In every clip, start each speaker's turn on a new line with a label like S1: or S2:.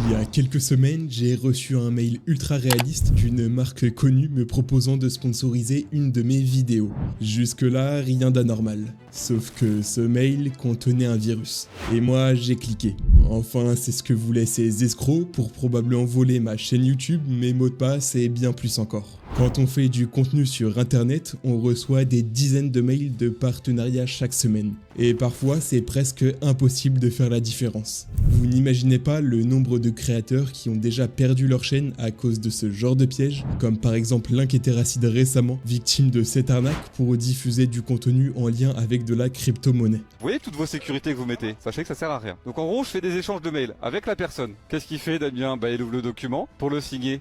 S1: Il y a quelques semaines, j'ai reçu un mail ultra réaliste d'une marque connue me proposant de sponsoriser une de mes vidéos. Jusque-là, rien d'anormal. Sauf que ce mail contenait un virus. Et moi, j'ai cliqué. Enfin, c'est ce que voulaient ces escrocs pour probablement voler ma chaîne YouTube, mes mots de passe et bien plus encore. Quand on fait du contenu sur internet, on reçoit des dizaines de mails de partenariat chaque semaine. Et parfois, c'est presque impossible de faire la différence. Vous n'imaginez pas le nombre de créateurs qui ont déjà perdu leur chaîne à cause de ce genre de piège, comme par exemple l'Inquéteracide récemment, victime de cette arnaque pour diffuser du contenu en lien avec de la crypto-monnaie.
S2: Vous voyez toutes vos sécurités que vous mettez, sachez que ça sert à rien. Donc en gros, je fais des échanges de mails avec la personne. Qu'est-ce qu'il fait, Damien? Il ouvre le document pour le signer.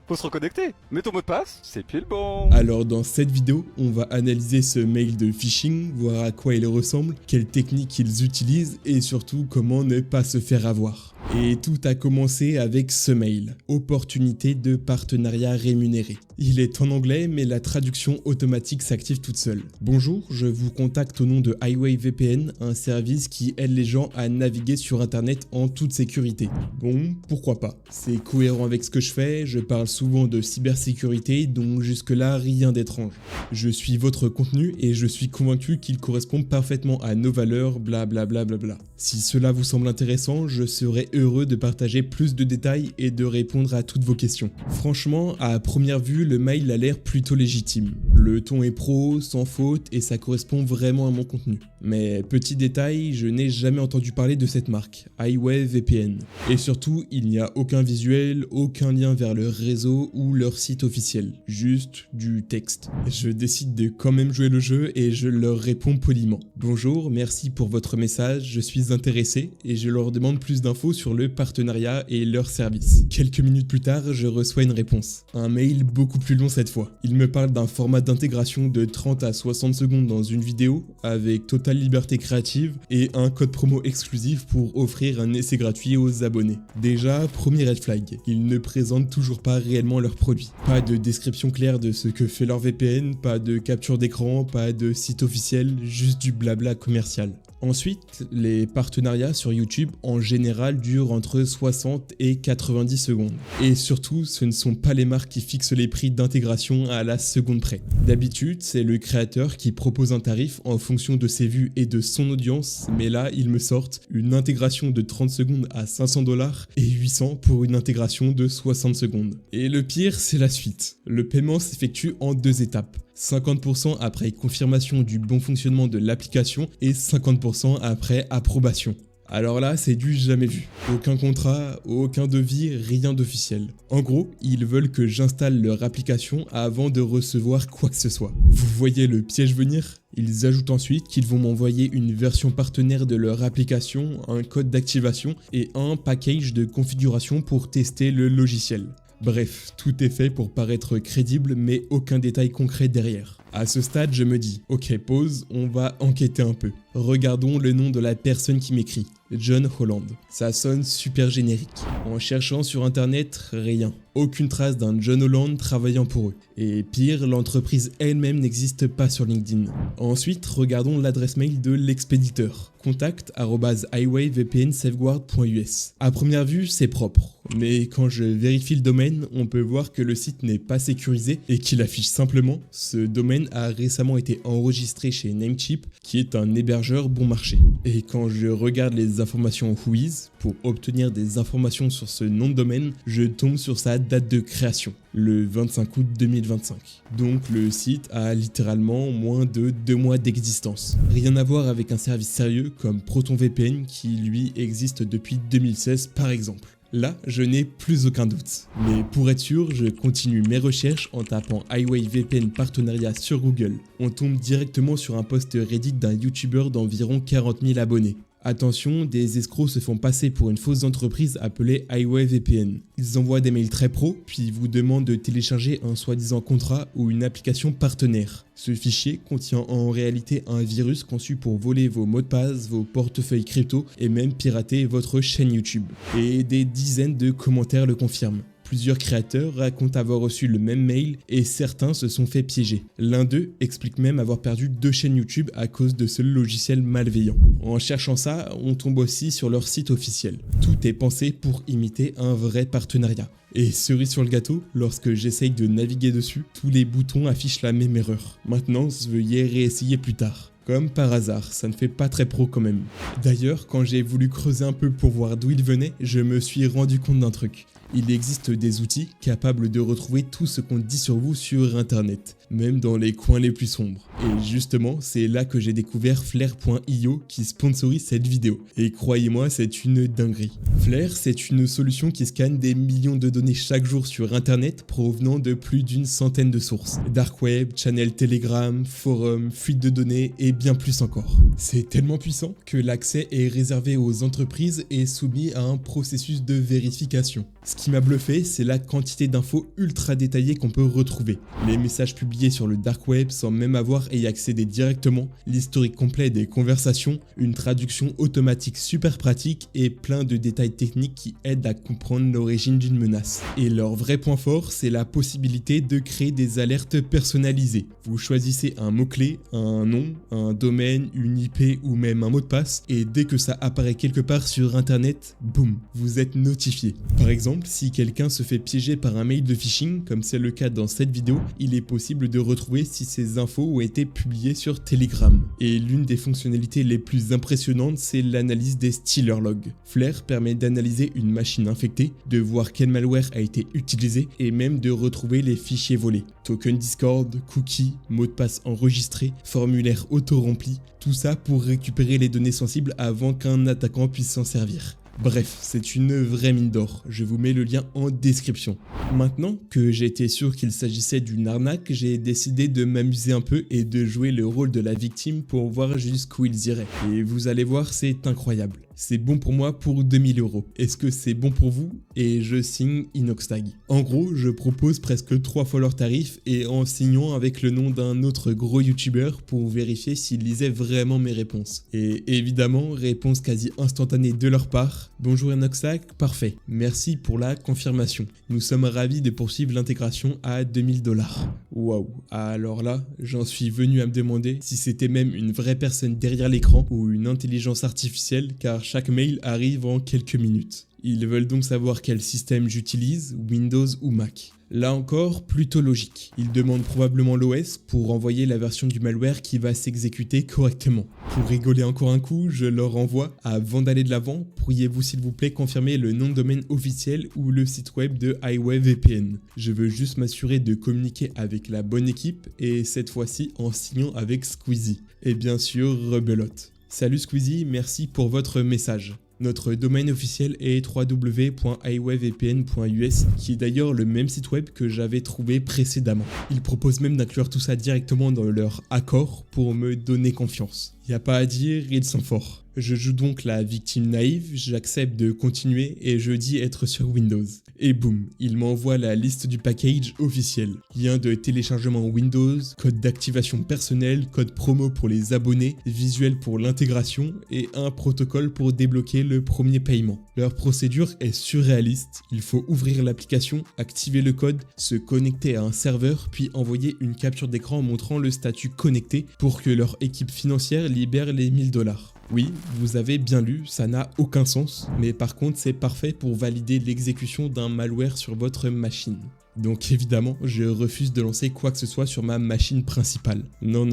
S2: Faut se reconnecter. Mets ton mot de passe, c'est pile bon.
S1: Alors dans cette vidéo, on va analyser ce mail de phishing, voir à quoi il ressemble, quelles techniques ils utilisent et surtout comment ne pas se faire avoir. Et tout a commencé avec ce mail, opportunité de partenariat rémunéré. Il est en anglais, mais la traduction automatique s'active toute seule. Bonjour, je vous contacte au nom de Highway VPN, un service qui aide les gens à naviguer sur internet en toute sécurité. Bon, pourquoi pas. C'est cohérent avec ce que je fais, je parle souvent de cybersécurité, donc jusque-là rien d'étrange. Je suis votre contenu et je suis convaincu qu'il correspond parfaitement à nos valeurs, blablabla. Si cela vous semble intéressant, je serai heureux de partager plus de détails et de répondre à toutes vos questions. Franchement, à première vue, le mail a l'air plutôt légitime. Le ton est pro, sans faute et ça correspond vraiment à mon contenu. Mais petit détail, je n'ai jamais entendu parler de cette marque, Highway VPN. Et surtout, il n'y a aucun visuel, aucun lien vers leur réseau ou leur site officiel. Juste du texte. Je décide de quand même jouer le jeu et je leur réponds poliment. Bonjour, merci pour votre message, je suis intéressé et je leur demande plus d'infos sur le partenariat et leur service. Quelques minutes plus tard, je reçois une réponse. Un mail beaucoup plus long cette fois. Il me parle d'un format d'intégration de 30 à 60 secondes dans une vidéo avec totale liberté créative et un code promo exclusif pour offrir un essai gratuit aux abonnés. Déjà, premier red flag, ils ne présentent toujours pas réellement leurs produits. Pas de description claire de ce que fait leur VPN, pas de capture d'écran, pas de site officiel, juste du blabla commercial. Ensuite, les partenariats sur YouTube en général durent entre 60 et 90 secondes. Et surtout, ce ne sont pas les marques qui fixent les prix d'intégration à la seconde près. D'habitude, c'est le créateur qui propose un tarif en fonction de ses vues et de son audience, mais là, ils me sortent une intégration de 30 secondes à 500 $ et 800 pour une intégration de 60 secondes. Et le pire, c'est la suite. Le paiement s'effectue en 2 étapes. 50% après confirmation du bon fonctionnement de l'application et 50% après approbation. Alors là, c'est du jamais vu. Aucun contrat, aucun devis, rien d'officiel. En gros, ils veulent que j'installe leur application avant de recevoir quoi que ce soit. Vous voyez le piège venir ? Ils ajoutent ensuite qu'ils vont m'envoyer une version partenaire de leur application, un code d'activation et un package de configuration pour tester le logiciel. Bref, tout est fait pour paraître crédible, mais aucun détail concret derrière. À ce stade, je me dis, ok, pause, on va enquêter un peu. Regardons le nom de la personne qui m'écrit, John Holland. Ça sonne super générique. En cherchant sur internet, rien. Aucune trace d'un John Holland travaillant pour eux. Et pire, l'entreprise elle-même n'existe pas sur LinkedIn. Ensuite, regardons l'adresse mail de l'expéditeur. contact@highwayvpnsafeguard.us. À première vue, c'est propre. Mais quand je vérifie le domaine, on peut voir que le site n'est pas sécurisé et qu'il affiche simplement « Ce domaine a récemment été enregistré chez Namecheap, qui est un hébergeur bon marché ». Et quand je regarde les informations Whois pour obtenir des informations sur ce nom de domaine, je tombe sur sa date de création, le 25 août 2025. Donc le site a littéralement moins de 2 mois d'existence. Rien à voir avec un service sérieux comme ProtonVPN qui lui existe depuis 2016 par exemple. Là, je n'ai plus aucun doute. Mais pour être sûr, je continue mes recherches en tapant Highway VPN partenariat sur Google. On tombe directement sur un post Reddit d'un YouTuber d'environ 40 000 abonnés. Attention, des escrocs se font passer pour une fausse entreprise appelée Highway VPN. Ils envoient des mails très pro, puis vous demandent de télécharger un soi-disant contrat ou une application partenaire. Ce fichier contient en réalité un virus conçu pour voler vos mots de passe, vos portefeuilles crypto et même pirater votre chaîne YouTube. Et des dizaines de commentaires le confirment. Plusieurs créateurs racontent avoir reçu le même mail et certains se sont fait piéger. L'un d'eux explique même avoir perdu 2 chaînes YouTube à cause de ce logiciel malveillant. En cherchant ça, on tombe aussi sur leur site officiel. Tout est pensé pour imiter un vrai partenariat. Et cerise sur le gâteau, lorsque j'essaye de naviguer dessus, tous les boutons affichent la même erreur. Maintenance, veuillez réessayer plus tard. Comme par hasard, ça ne fait pas très pro quand même. D'ailleurs, quand j'ai voulu creuser un peu pour voir d'où il venait, je me suis rendu compte d'un truc. Il existe des outils capables de retrouver tout ce qu'on dit sur vous sur internet, même dans les coins les plus sombres. Et justement, c'est là que j'ai découvert Flare.io qui sponsorise cette vidéo. Et croyez-moi, c'est une dinguerie. Flare, c'est une solution qui scanne des millions de données chaque jour sur internet provenant de plus d'une centaine de sources. Dark web, channel Telegram, forum, fuite de données et bien plus encore. C'est tellement puissant que l'accès est réservé aux entreprises et soumis à un processus de vérification. Ce qui m'a bluffé, c'est la quantité d'infos ultra détaillées qu'on peut retrouver. Les messages publiés sur le dark web sans même avoir à y accéder directement, l'historique complet des conversations, une traduction automatique super pratique et plein de détails techniques qui aident à comprendre l'origine d'une menace. Et leur vrai point fort, c'est la possibilité de créer des alertes personnalisées. Vous choisissez un mot-clé, un nom, un domaine, une IP ou même un mot de passe et dès que ça apparaît quelque part sur internet, boum, vous êtes notifié. Par exemple, si quelqu'un se fait piéger par un mail de phishing, comme c'est le cas dans cette vidéo, il est possible de retrouver si ces infos ont été publiées sur Telegram. Et l'une des fonctionnalités les plus impressionnantes, c'est l'analyse des stealer logs. Flare permet d'analyser une machine infectée, de voir quel malware a été utilisé et même de retrouver les fichiers volés. Token Discord, cookies, mots de passe enregistrés, formulaire auto-rempli, tout ça pour récupérer les données sensibles avant qu'un attaquant puisse s'en servir. Bref, c'est une vraie mine d'or, je vous mets le lien en description. Maintenant que j'ai été sûr qu'il s'agissait d'une arnaque, j'ai décidé de m'amuser un peu et de jouer le rôle de la victime pour voir jusqu'où ils iraient. Et vous allez voir, c'est incroyable. C'est bon pour moi pour 2000 €. Est-ce que c'est bon pour vous? Et je signe Inoxtag. En gros, je propose presque 3 fois leur tarif et en signant avec le nom d'un autre gros youtubeur pour vérifier s'ils lisaient vraiment mes réponses. Et évidemment, réponse quasi instantanée de leur part. Bonjour Inoxtag, parfait. Merci pour la confirmation. Nous sommes ravis de poursuivre l'intégration à 2000 $. Waouh, alors là, j'en suis venu à me demander si c'était même une vraie personne derrière l'écran ou une intelligence artificielle car chaque mail arrive en quelques minutes. Ils veulent donc savoir quel système j'utilise, Windows ou Mac. Là encore, plutôt logique. Ils demandent probablement l'OS pour envoyer la version du malware qui va s'exécuter correctement. Pour rigoler encore un coup, je leur envoie avant d'aller de l'avant, pourriez-vous s'il vous plaît confirmer le nom de domaine officiel ou le site web de Highway VPN. Je veux juste m'assurer de communiquer avec la bonne équipe et cette fois-ci en signant avec Squeezie. Et bien sûr, rebelote. Salut Squeezie, merci pour votre message. Notre domaine officiel est www.highwayvpn.us qui est d'ailleurs le même site web que j'avais trouvé précédemment. Ils proposent même d'inclure tout ça directement dans leur accord pour me donner confiance. Y a pas à dire, ils sont forts. Je joue donc la victime naïve, j'accepte de continuer et je dis être sur Windows. Et boum, il m'envoie la liste du package officiel. Lien de téléchargement Windows, code d'activation personnel, code promo pour les abonnés, visuel pour l'intégration et un protocole pour débloquer le premier paiement. Leur procédure est surréaliste, il faut ouvrir l'application, activer le code, se connecter à un serveur puis envoyer une capture d'écran montrant le statut connecté pour que leur équipe financière libère les 1000 $. Oui, vous avez bien lu, ça n'a aucun sens, mais par contre c'est parfait pour valider l'exécution d'un malware sur votre machine. Donc évidemment, je refuse de lancer quoi que ce soit sur ma machine principale. Non.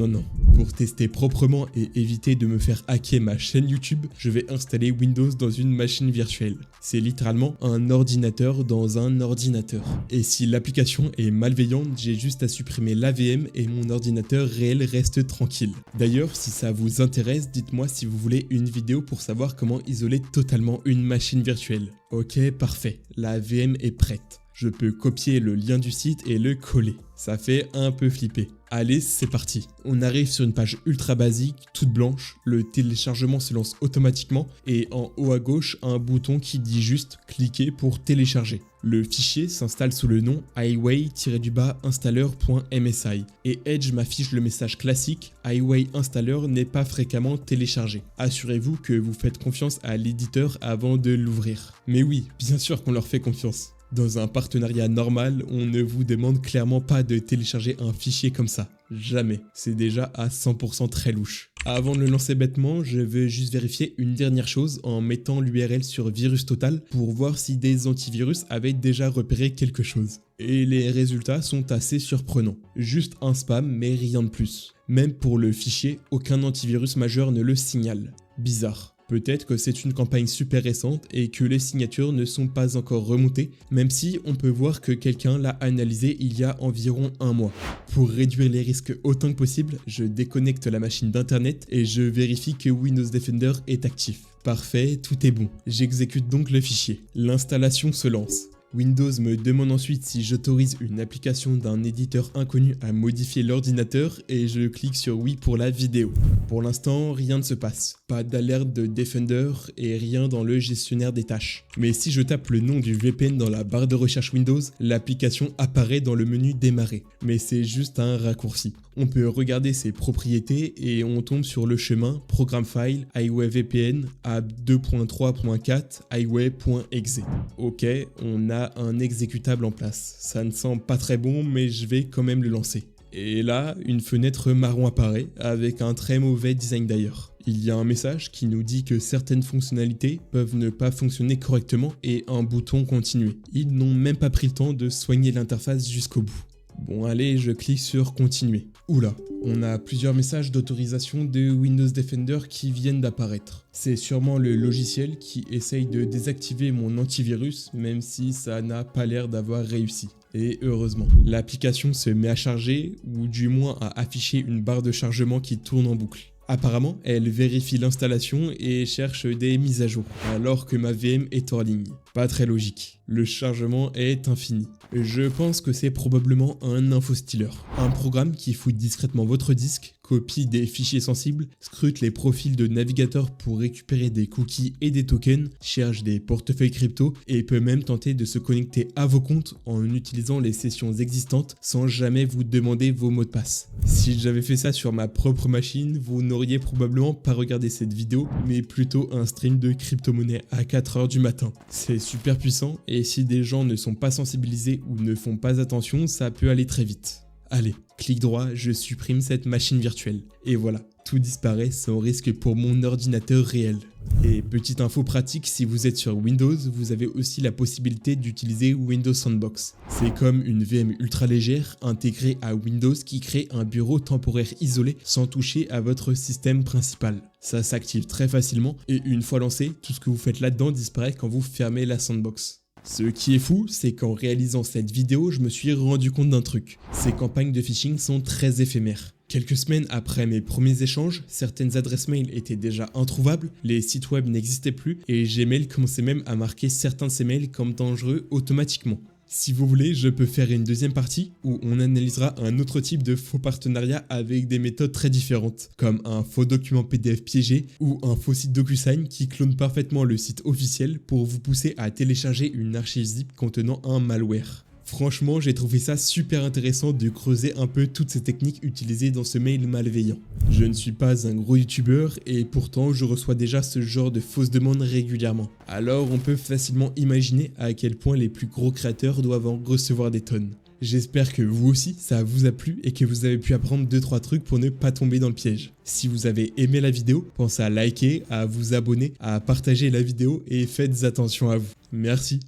S1: Pour tester proprement et éviter de me faire hacker ma chaîne YouTube, je vais installer Windows dans une machine virtuelle. C'est littéralement un ordinateur dans un ordinateur. Et si l'application est malveillante, j'ai juste à supprimer l'AVM et mon ordinateur réel reste tranquille. D'ailleurs, si ça vous intéresse, dites-moi si vous voulez une vidéo pour savoir comment isoler totalement une machine virtuelle. Ok, parfait, la VM est prête. Je peux copier le lien du site et le coller. Ça fait un peu flipper. Allez, c'est parti. On arrive sur une page ultra basique, toute blanche. Le téléchargement se lance automatiquement et en haut à gauche, un bouton qui dit juste « Cliquez pour télécharger ». Le fichier s'installe sous le nom highway-installer.msi et Edge m'affiche le message classique « Highway Installer n'est pas fréquemment téléchargé ». Assurez-vous que vous faites confiance à l'éditeur avant de l'ouvrir. Mais oui, bien sûr qu'on leur fait confiance. Dans un partenariat normal, on ne vous demande clairement pas de télécharger un fichier comme ça. Jamais. C'est déjà à 100% très louche. Avant de le lancer bêtement, je vais juste vérifier une dernière chose en mettant l'URL sur VirusTotal pour voir si des antivirus avaient déjà repéré quelque chose. Et les résultats sont assez surprenants. Juste un spam, mais rien de plus. Même pour le fichier, aucun antivirus majeur ne le signale. Bizarre. Peut-être que c'est une campagne super récente et que les signatures ne sont pas encore remontées, même si on peut voir que quelqu'un l'a analysé il y a environ un mois. Pour réduire les risques autant que possible, je déconnecte la machine d'internet et je vérifie que Windows Defender est actif. Parfait, tout est bon. J'exécute donc le fichier. L'installation se lance. Windows me demande ensuite si j'autorise une application d'un éditeur inconnu à modifier l'ordinateur et je clique sur oui pour la vidéo. Pour l'instant, rien ne se passe. Pas d'alerte de Defender et rien dans le gestionnaire des tâches. Mais si je tape le nom du VPN dans la barre de recherche Windows, l'application apparaît dans le menu démarrer. Mais c'est juste un raccourci. On peut regarder ses propriétés et on tombe sur le chemin Programme File, Highway VPN, app 2.3.4, highway.exe. Ok, on a un exécutable en place. Ça ne sent pas très bon, mais je vais quand même le lancer. Et là, une fenêtre marron apparaît, avec un très mauvais design d'ailleurs. Il y a un message qui nous dit que certaines fonctionnalités peuvent ne pas fonctionner correctement et un bouton continuer. Ils n'ont même pas pris le temps de soigner l'interface jusqu'au bout. Bon allez, je clique sur continuer. Oula, on a plusieurs messages d'autorisation de Windows Defender qui viennent d'apparaître. C'est sûrement le logiciel qui essaye de désactiver mon antivirus, même si ça n'a pas l'air d'avoir réussi. Et heureusement, l'application se met à charger, ou du moins à afficher une barre de chargement qui tourne en boucle. Apparemment, elle vérifie l'installation et cherche des mises à jour, alors que ma VM est hors ligne. Pas très logique. Le chargement est infini. Je pense que c'est probablement un infostealer. Un programme qui fouille discrètement votre disque, copie des fichiers sensibles, scrute les profils de navigateurs pour récupérer des cookies et des tokens, cherche des portefeuilles crypto et peut même tenter de se connecter à vos comptes en utilisant les sessions existantes sans jamais vous demander vos mots de passe. Si j'avais fait ça sur ma propre machine, vous n'auriez probablement pas regardé cette vidéo, mais plutôt un stream de crypto-monnaie à 4h du matin. C'est super puissant et si des gens ne sont pas sensibilisés ou ne font pas attention, ça peut aller très vite. Allez, clic droit, je supprime cette machine virtuelle. Et voilà, tout disparaît sans risque pour mon ordinateur réel. Et petite info pratique, si vous êtes sur Windows, vous avez aussi la possibilité d'utiliser Windows Sandbox. C'est comme une VM ultra légère intégrée à Windows qui crée un bureau temporaire isolé sans toucher à votre système principal. Ça s'active très facilement et une fois lancé, tout ce que vous faites là-dedans disparaît quand vous fermez la Sandbox. Ce qui est fou, c'est qu'en réalisant cette vidéo, je me suis rendu compte d'un truc. Ces campagnes de phishing sont très éphémères. Quelques semaines après mes premiers échanges, certaines adresses mail étaient déjà introuvables, les sites web n'existaient plus et Gmail commençait même à marquer certains de ces mails comme dangereux automatiquement. Si vous voulez, je peux faire une deuxième partie où on analysera un autre type de faux partenariat avec des méthodes très différentes, comme un faux document PDF piégé ou un faux site DocuSign qui clone parfaitement le site officiel pour vous pousser à télécharger une archive zip contenant un malware. Franchement, j'ai trouvé ça super intéressant de creuser un peu toutes ces techniques utilisées dans ce mail malveillant. Je ne suis pas un gros youtubeur et pourtant je reçois déjà ce genre de fausses demandes régulièrement. Alors on peut facilement imaginer à quel point les plus gros créateurs doivent en recevoir des tonnes. J'espère que vous aussi ça vous a plu et que vous avez pu apprendre 2-3 trucs pour ne pas tomber dans le piège. Si vous avez aimé la vidéo, pensez à liker, à vous abonner, à partager la vidéo et faites attention à vous. Merci.